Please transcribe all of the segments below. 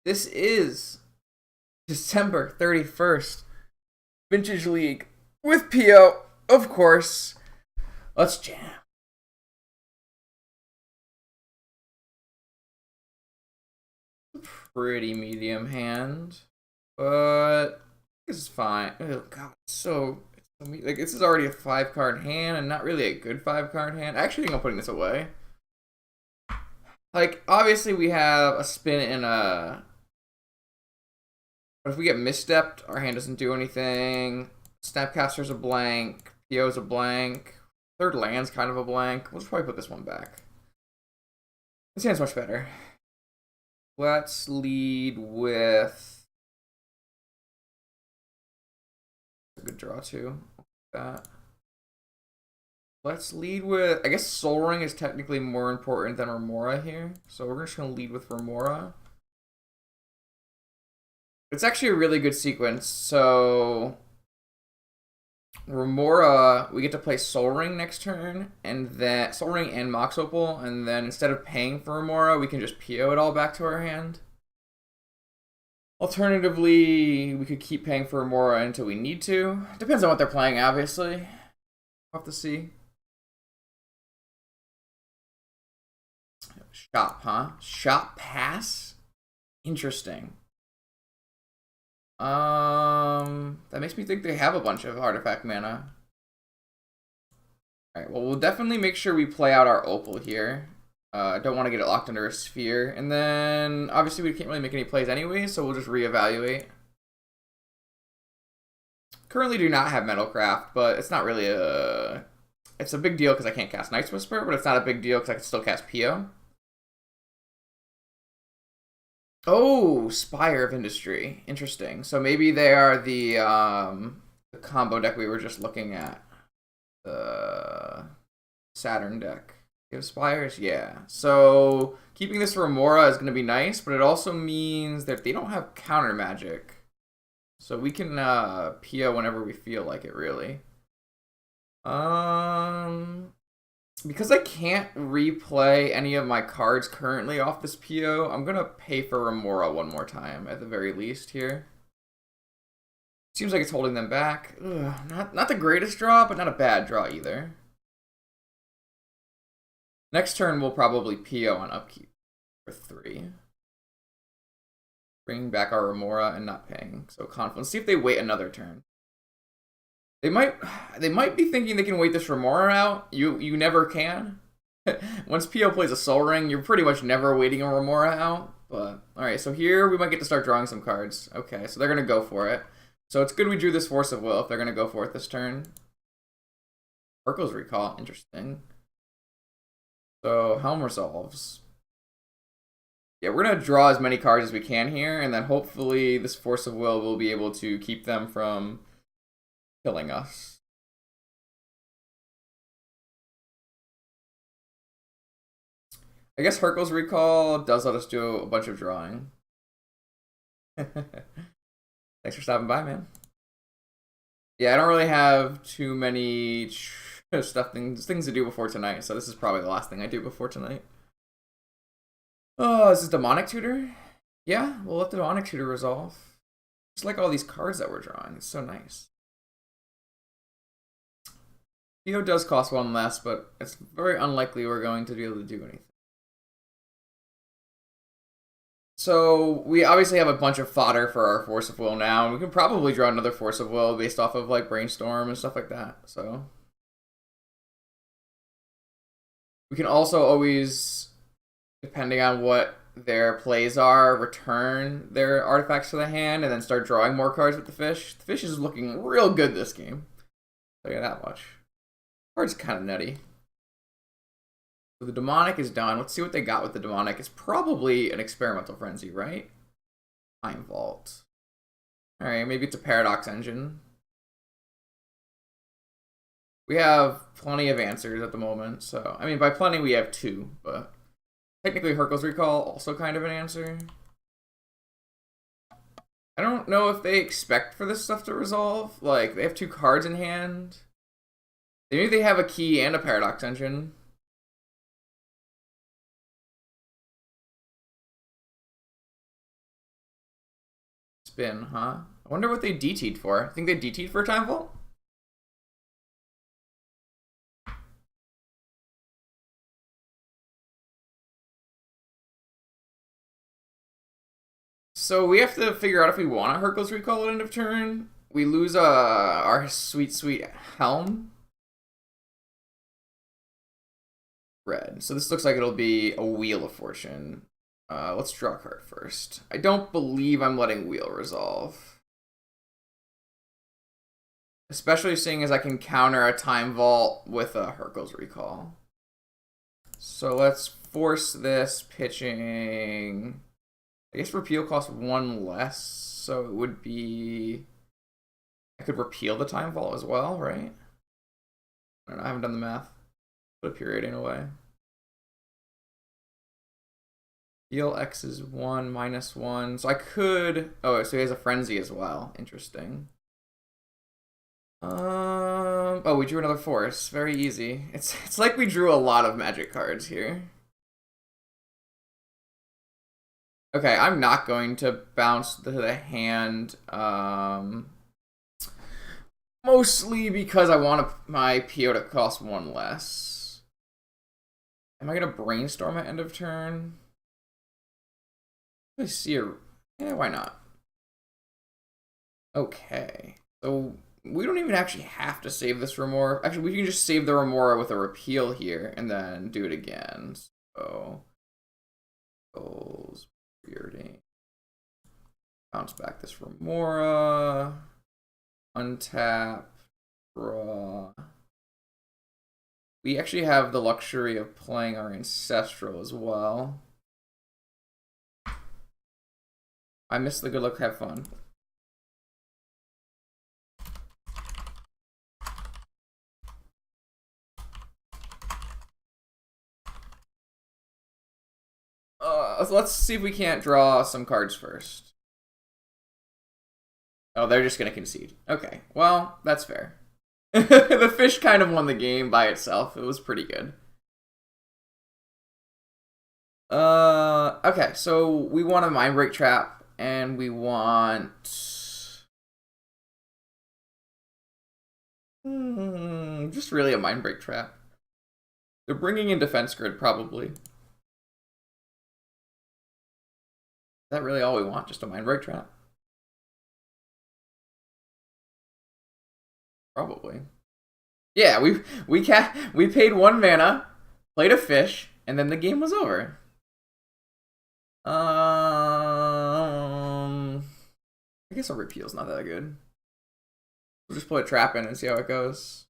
This is December 31st, Vintage League with Pio, of course. Let's jam. Pretty medium hand, but this is fine. Oh god, like this is already a 5 card hand and not really a good 5 card hand. I actually think I'm putting this away. Like obviously we have a spin and a. But if we get misstepped, our hand doesn't do anything. Snapcaster's a blank. PO's a blank. Third land's kind of a blank. We'll just probably put this one back. This hand's much better. Let's lead with a good draw too. Let's lead with, I guess Soul Ring is technically more important than Remora here. So we're just gonna lead with Remora. It's actually a really good sequence. So Remora, we get to play Soul Ring next turn, and then Soul Ring and Mox Opal, and then instead of paying for Remora, we can just PO it all back to our hand. Alternatively, we could keep paying for Remora until we need to. Depends on what they're playing, obviously. We'll have to see. Shop, huh? Shop pass? Interesting. That makes me think they have a bunch of artifact mana. Alright, well, we'll definitely make sure we play out our Opal here. Don't want to get it locked under a sphere. And then, obviously, we can't really make any plays anyway, so we'll just reevaluate. Currently do not have Metalcraft, but it's not really a... It's a big deal because I can't cast Night's Whisper, but it's not a big deal because I can still cast Pio. Oh, Spire of Industry. Interesting. So maybe they are the combo deck we were just looking at. The Saturn deck. Give Spires? Yeah. So keeping this Remora is going to be nice, but it also means that they don't have counter magic. So we can PO whenever we feel like it, really. Because I can't replay any of my cards currently off this PO, I'm gonna pay for Remora one more time at the very least here. Seems like it's holding them back. Ugh, not the greatest draw, but not a bad draw either. Next turn we'll probably PO on upkeep for 3. Bringing back our Remora and not paying. So Confluence. See if they wait another turn. They might be thinking they can wait this Remora out. You never can. Once PO plays a Soul Ring, you're pretty much never waiting a Remora out. But alright, so here we might get to start drawing some cards. Okay, so they're gonna go for it. So it's good we drew this Force of Will if they're gonna go for it this turn. Urkel's Recall, interesting. So Helm resolves. Yeah, we're gonna draw as many cards as we can here, and then hopefully this Force of Will will be able to keep them from killing us. I guess Hercule's Recall does let us do a bunch of drawing. Thanks for stopping by, man. Yeah, I don't really have too many things to do before tonight, so this is probably the last thing I do before tonight. Oh, is this Demonic Tutor? Yeah, we'll let the Demonic Tutor resolve. Just like all these cards that we're drawing. It's so nice. PO does cost 1 less, but it's very unlikely we're going to be able to do anything. So we obviously have a bunch of fodder for our Force of Will now, and we can probably draw another Force of Will based off of like Brainstorm and stuff like that. So we can also always, depending on what their plays are, return their artifacts to the hand and then start drawing more cards with the fish. The fish is looking real good this game. I'll tell you that much. Card's kind of nutty. So the Demonic is done. Let's see what they got with the Demonic. It's probably an Experimental Frenzy, right? Time Vault. Alright, maybe it's a Paradox Engine. We have plenty of answers at the moment, so... I mean, by plenty we have 2, but... Technically Hercule's Recall, also kind of an answer. I don't know if they expect for this stuff to resolve. Like, they have 2 cards in hand. Maybe they have a key and a Paradox Engine. spin, huh? I wonder what they DT'd for. Think they DT'd for Time Vault? So we have to figure out if we want a Hercules Recall at end of turn. We lose our sweet, sweet Helm. Red. So this looks like it'll be a Wheel of Fortune. Let's draw a card first. I don't believe I'm letting Wheel resolve. Especially seeing as I can counter a Time Vault with a Hercules Recall. So let's force this pitching. I guess repeal costs one less, so it would be... I could repeal the Time Vault as well, right? I don't know, I haven't done the math. Put a period in away. Heal X is 1, -1. So I could... Oh, so he has a Frenzy as well. Interesting. Oh, we drew another force. Very easy. It's like we drew a lot of Magic cards here. Okay, I'm not going to bounce the hand. Mostly because I want my PO to cost one less. Am I gonna brainstorm at end of turn? Let me see a... Yeah, why not? Okay, so we don't even actually have to save this Remora. Actually, we can just save the Remora with a repeal here and then do it again. So, goals, weirding. Bounce back this Remora. Untap. Draw. We actually have the luxury of playing our Ancestral as well. I missed the good luck, have fun. Let's see if we can't draw some cards first. Oh, they're just going to concede. Okay, well, that's fair. The fish kind of won the game by itself. It was pretty good. Okay, so we want a Mind Break Trap, and we want... just really a Mind Break Trap. They're bringing in Defense Grid, probably. Is that really all we want? Just a Mind Break Trap? Probably. Yeah, we paid 1 mana, played a fish, and then the game was over. I guess a repeal's not that good. We'll just play a trap in and see how it goes.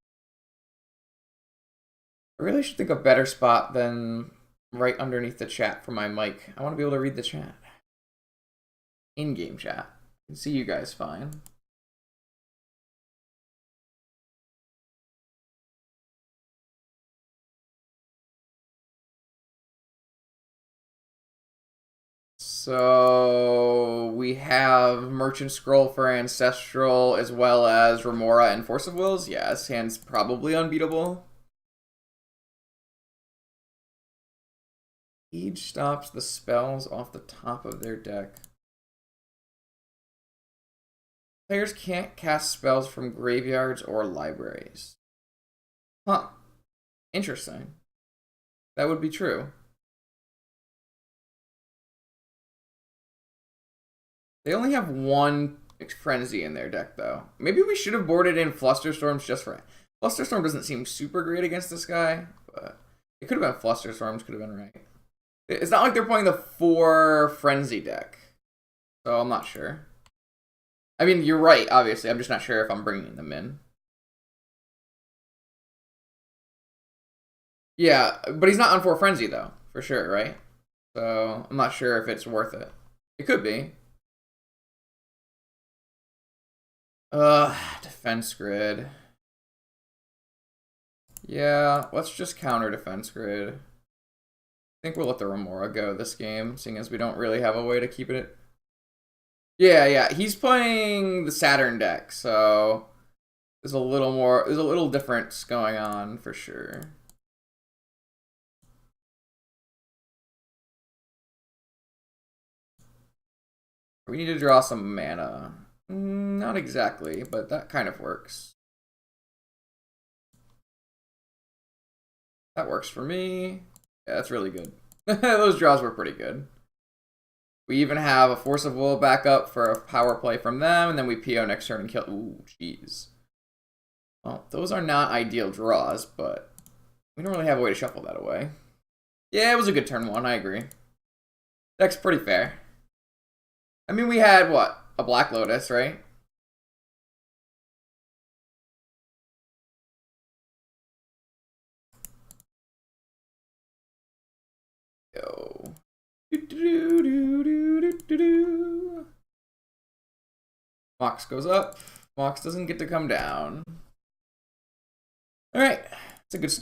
I really should think of a better spot than right underneath the chat for my mic. I want to be able to read the chat. In-game chat. I can see you guys fine. So we have Merchant Scroll for Ancestral as well as Remora and Force of Wills. Yeah, his hand's probably unbeatable. Each stops the spells off the top of their deck. Players can't cast spells from graveyards or libraries. Huh. Interesting. That would be true. They only have 1 Frenzy in their deck, though. Maybe we should have boarded in Flusterstorms just for... Flusterstorm doesn't seem super great against this guy, but it could have been Flusterstorms, could have been right. It's not like they're playing the 4 Frenzy deck, so I'm not sure. I mean, you're right, obviously. I'm just not sure if I'm bringing them in. Yeah, but he's not on 4 Frenzy, though, for sure, right? So I'm not sure if it's worth it. It could be. Defense Grid. Yeah, let's just counter Defense Grid. I think we'll let the Remora go this game, seeing as we don't really have a way to keep it. Yeah, he's playing the Saturn deck, so there's a little difference going on for sure. We need to draw some mana. Not exactly, but that kind of works. That works for me. Yeah, that's really good. Those draws were pretty good. We even have a Force of Will backup for a power play from them, and then we PO next turn and kill. Ooh, jeez. Well, those are not ideal draws, but we don't really have a way to shuffle that away. Yeah, it was a good turn one, I agree. Deck's pretty fair. I mean, we had, what? A Black Lotus, right? Yo. Mox goes up. Mox doesn't get to come down. Alright, it's a good start.